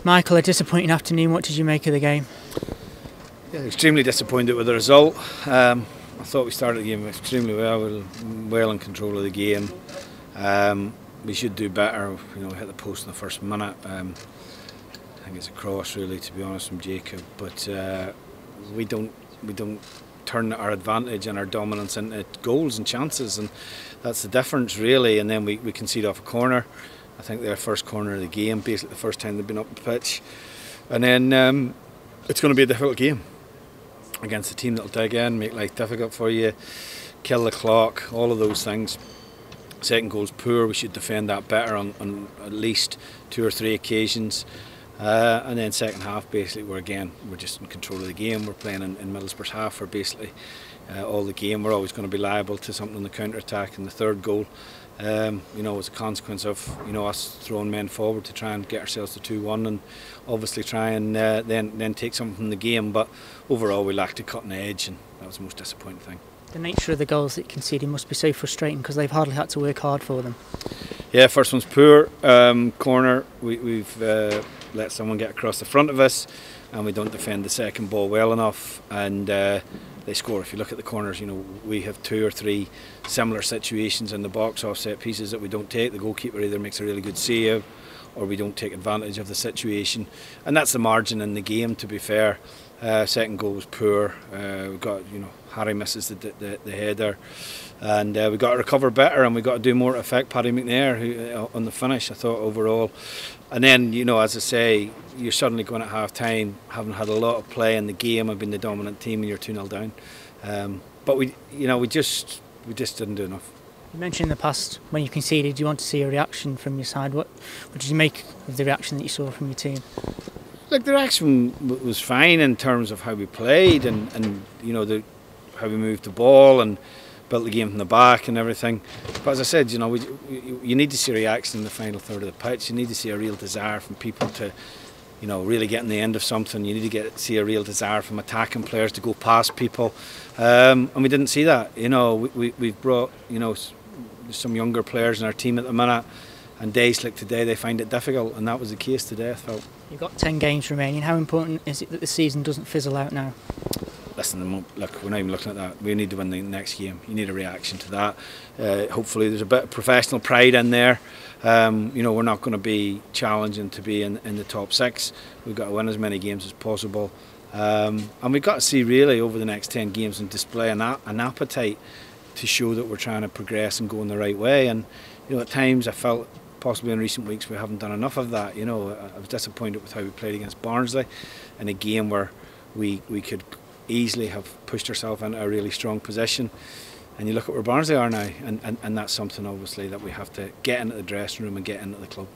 Michael, a disappointing afternoon. What did you make of the game? Yeah, extremely disappointed with the result. I thought we started the game extremely well in control of the game. We should do better. Hit the post in the first minute. I think it's a cross, really, to be honest, from Jacob. But we don't turn our advantage and our dominance into goals and chances, and that's the difference, really. And then we concede off a corner. I think their first corner of the game, basically the first time they've been up the pitch. And then it's going to be a difficult game against a team that'll dig in, make life difficult for you, kill the clock, all of those things. Second goal's poor. We should defend that better on at least 2 or 3 occasions. And then second half, basically, we're just in control of the game. We're playing in Middlesbrough's half for basically all the game. We're always going to be liable to something in the counter-attack. And the third goal, was a consequence of us throwing men forward to try and get ourselves to 2-1, and obviously try and then take something from the game. But overall, we lacked a cutting edge, and that was the most disappointing thing. The nature of the goals that you conceded must be so frustrating because they've hardly had to work hard for them. Yeah, first one's poor. Corner, we've let someone get across the front of us, and we don't defend the second ball well enough, and they score. If you look at the corners, we have 2 or 3 similar situations in the box, offset pieces that we don't take. The goalkeeper either makes a really good save, or we don't take advantage of the situation, and that's the margin in the game, to be fair. Second goal was poor. We got, Harry misses the header, and we got to recover better, and we got to do more to affect Paddy McNair who on the finish, I thought, overall. And then, as I say, you're suddenly going at half time, having had a lot of play in the game and been the dominant team, and you're 2-0 down. But we just didn't do enough. You mentioned in the past, when you conceded, you want to see a reaction from your side. What did you make of the reaction that you saw from your team? Look, the reaction was fine in terms of how we played and how we moved the ball and built the game from the back and everything. But as I said, you need to see a reaction in the final third of the pitch. You need to see a real desire from people to, really get in the end of something. You need to see a real desire from attacking players to go past people, and we didn't see that. We've brought some younger players in our team at the minute, and days like today they find it difficult, and that was the case today, I felt. You've got 10 games remaining. How important is it that the season doesn't fizzle out now? Listen, look, we're not even looking at that. We need to win the next game. You need a reaction to that. Hopefully there's a bit of professional pride in there. We're not going to be challenging to be in the top 6. We've got to win as many games as possible. And we've got to see, really, over the next 10 games and display an appetite to show that we're trying to progress and go in the right way. And at times I felt possibly in recent weeks we haven't done enough of that. I was disappointed with how we played against Barnsley in a game where we could easily have pushed ourselves into a really strong position. And you look at where Barnsley are now, and that's something obviously that we have to get into the dressing room and get into the club.